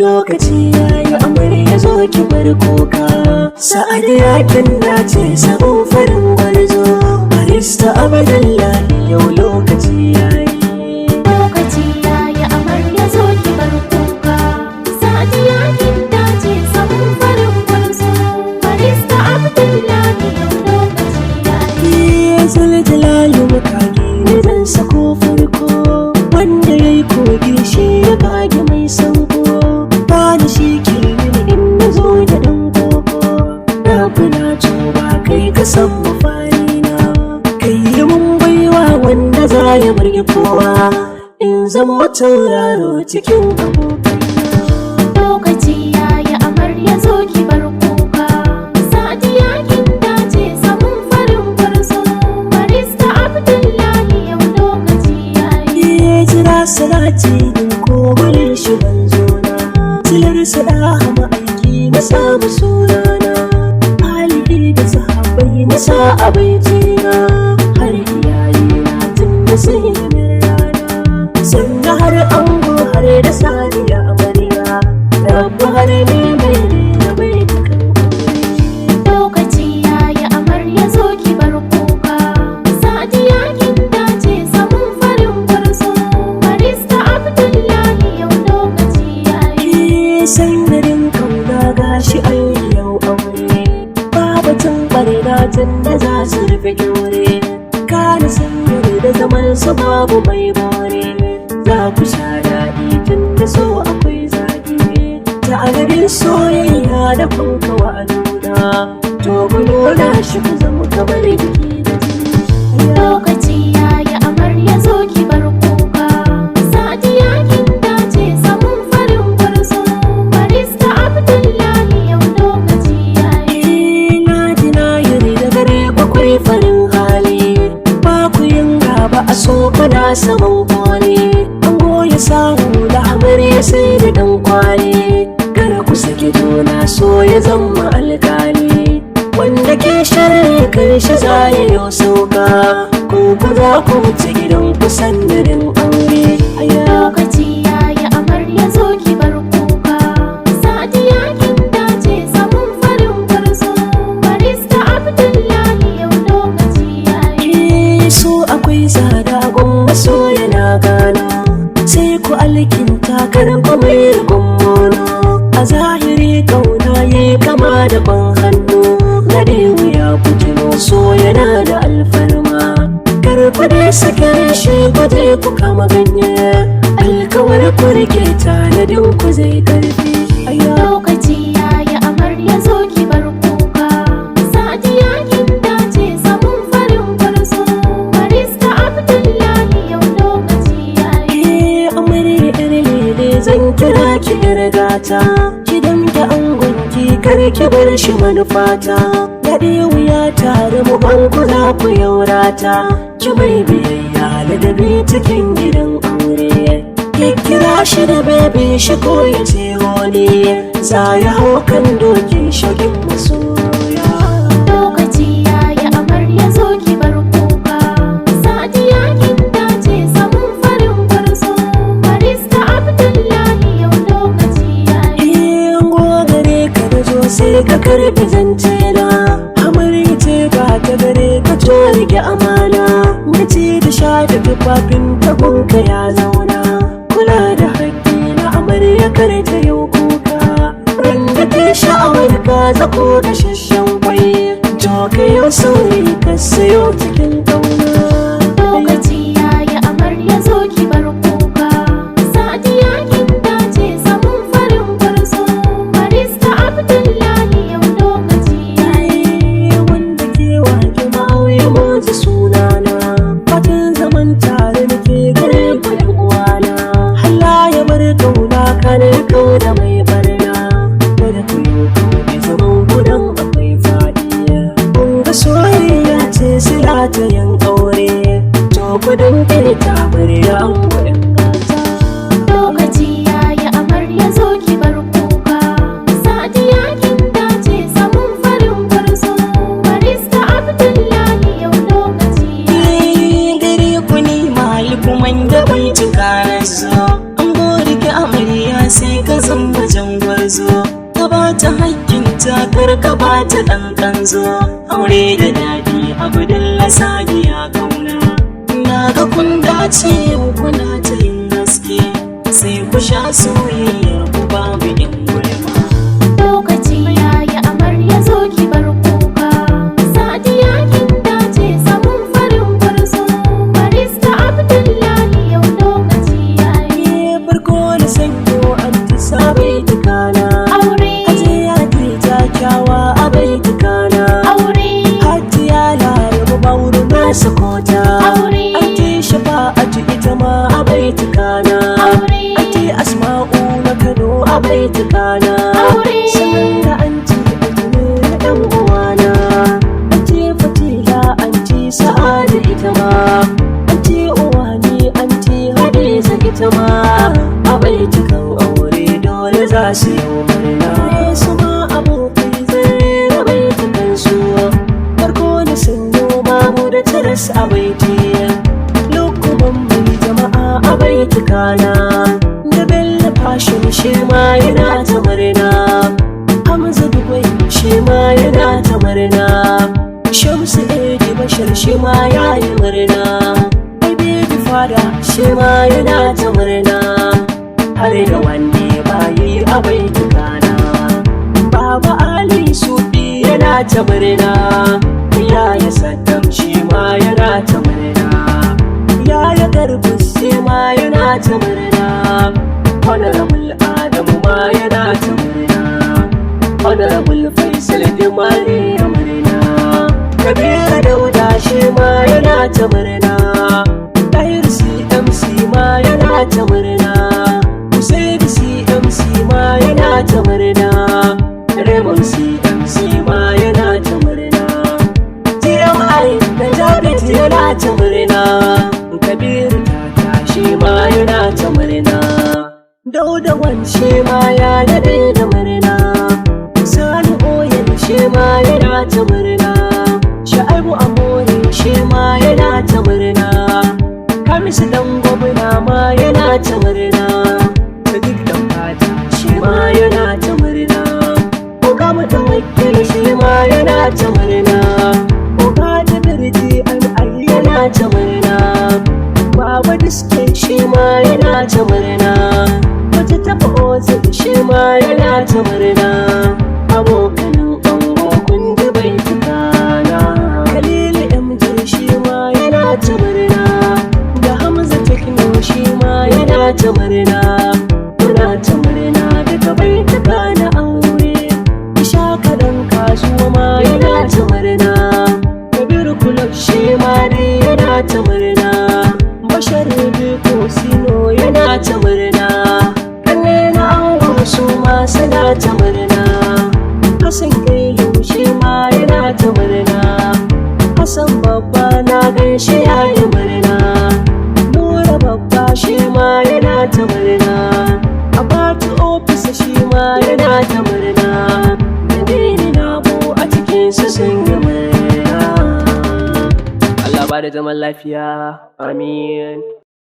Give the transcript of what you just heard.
lokaci yayi amarya zo ki bar kuka. Sa'adiya kin dace sabon farin gwarzo, barista Abdullahi yau lokaci yayi. Lokaci yayi amarya zo ki bar kuka. Sa'adiya kin dace sabon farin gwarzo, barista Abdullahi yau lokaci yayi. Zuljalali mukagi ne zan sako farko, wanda yayi kogi shi ya kage mai sauko. Bani shi ke mini in na zo da dan koko, na tuba kai ka san mafarina. Kai yi mun baiwa wanda za ya burge kowa, in zama tauraro cikin abokaina. Lokaci yayi amarya zo ki bar kuka. Sa'adiya kin dace sabon farin gwarzo, barista Abdullahi yau lokaci yayi. Jira salati din ko gurin shi banzo na, silar sada hama aiki na samu sunana. Alihi da sahabbai na sa a baitina, har iyayena tun da sai min rana. Sannan har ango har da saniya amarya, rabu har ne mai na bai dukan aure. Lokaci yayi amarya zo ki bar kuka. Sa'adiya kin dace sabon farin gwarzo, barista Abdullahi yau lokaci yayi. Sannarin kauna gashi an yau aure, babatun barna tun da za su rufe kyaure. Kana sanyar da zaman su babu mai bore, za ku sha daɗi tun da so akwai zaki. Ta agarin soyayya da kunka wa nuna, to ku nuna shi ku zama kamar biki da jini. Lokaci yayi amarya zo ki bar kuka. Sa'adiya kin dace sabon farin gwarzo, barista Abdullahi yau lokaci yayi. Na ji na yari da dare bakwai farin hali, ba ku yin gaba a so kuna saman kwali. An goya samu da amarya sai da dan kwali, kada ku sake juna so ya zama alkali. Wanda ke sharri karshe za ya yau sauka, ko ku za ku wuce gidan ku sandarin aure. Lokaci yayi amarya zo ki bar kuka. Sa'adiya kin dace sabon farin gwarzo, barista Abdullahi yau lokaci yayi. So akwai tsada gunga so yana gano, sai ku alkinta karan mai rigon mono. A zahiri kauna yayi kama da ban hannu, gade wuya kujino so yana da alfarma. Karfa da sakar shi gwaje ku kama ganye, alkawar ku rike tanadin ku zai karfi. Lokaci yayi amarya zo ki bar kuka. Sa'adiya kin dace sabon farin gwarzo, barista Abdullahi yau lokaci yayi. Amarya yar lele zan kira ki yar gata, ki damke angon ki kar ki bar shi manufata. Gaɗe wuya tare mu banku za ku yaurata, ki mai biyayya ladabi cikin gidan aure. Kira shi da bebe shi ko ya ce wani, za ya hau kan dokin shagin masoya. Lokaci yayi amarya zo ki bar kuka. Sa'adiya kin dace sabon farin gwarzo, barista Abdullahi yau lokaci yayi. Gare ka da zo sai ka karbi zance na, amarya ce ba ta gare ka to rike amana. Mace da sha da tufafin tagunka ya zauna, kula da haƙƙi na amarya kar ta yau kuka. Randa ta sha'awar ka zako da shashen kwai, to ka yau sauri ka sayo cikin ƙauna. Lokaci yayi amarya zo ki bar kuka. Sa'adiya kin dace sabon farin gwarzo, barista Abdullahi yau lokaci yayi. Wanda ke wake mawuyi motsa sunana, fatan zaman tare da ke gare ku yan uwana. Allah ya bar kauna kare kau da mai barna, kada ku yi kauɗi zaman gudan akwai faɗi. Kun ga soyayya ce sila ta yan aure, to kudin ta bari an gudun gata. Lokaci yayi amarya zo ki bar kuka. Sa'adiya kin dace sabon farin gwarzo, barista Abdullahi yau lokaci yayi. Gare ku ni mali kuma da bai cika na so, an gode ki amarya sai ka zamba ka ba ta ɗan kanzo, aure da daɗi Abdullah Sadiya kauna. Na ga kun dace kuna ta yin gaske, sai ku sha soyayyar ku babu yin gulma. Lokaci yayi amarya zo ki bar kuka, Sadiya kin dace samun farin gwarzo. Barista Abdullahi yau lokaci yayi. Farko da sanyo an ta sabai tukana, Aure, Hajiya ta kyawa a bai tukana, aure, Hajiya Larabu Bauru na sakota, Aure. Anti Shafa'atu ita ma a bai tukana, Aure. Anti Asma'u na Kano a bai tukana, Aure. Sanan da Anti Altine na ɗan uwana, Anti Fatila, Anti Sa'ada ita ma, Anti Uwani, Anti Hadiza ita ma, a bai tukan aure dole za su yi murna. Su ma abokai zai rabai tukan su, farko da sanyo babu da tilas a baiti, lokuban bai jama'a a bai tukana, da Bello Fashion shi ma yana ta murna, Hamza Dubai shi ma yana ta murna, Shamsu Edi Bashir shi ma ya yi murna, Habibu Fada shi ma yana ta murna, har da wanne bayi a bai tukana, Baba Ali Sufi yana ta murna, Yaya Saddam shi ma yana ta murna, Yaya Garbus shi ma yana ta murna, Honorable Adamu ma yana ta murna, Honorable Faisal Dimani ya murna, Kabiru Dauda shi ma yana ta murna, Tahir CMC ma yana ta murna, Hussein CMC ma yana ta murna, Raymond CMC ma yana ta murna, TMI da Jabit yana ta murna, Kabiru Tata shi ma yana ta murna, Dauda Wanshe ma ya daɗe da murna, Sani Oyen shi ma yana ta murna, Sha'aibu Amore shi ma yana ta murna, Kamisu dan gwamna ma yana ta murna, Sadiq dan fata shi ma yana ta murna, Oga Mutawakil shi ma yana ta murna, Oga da Birji Al'ali yana ta murna, Baba Diske shi ma yana ta murna, Wata taɓa Ozil shi ma yana ta murna, abokanin ango kun ji bai tukana, Kalilu MJ shi ma yana ta murna, da Hamza Tekno shi ma yana ta murna, muna ta murna duka bai tukana aure, Ishaka dan kasuwa ma yana ta murna, Kabiru Kulab shi ma dai yana ta murna, Bashar Biko Sino yana ta murna, Kanne na ango su ma suna ta murna, Hassan Kailu shi ma yana ta murna, Hassan babba na gaishe ya yi murna, Nura babba shi ma yana ta murna, Abatu ofisa shi ma yana ta murna, Nadini Nabo a cikinsu sun yi murna. Allah ba da zaman lafiya, amin.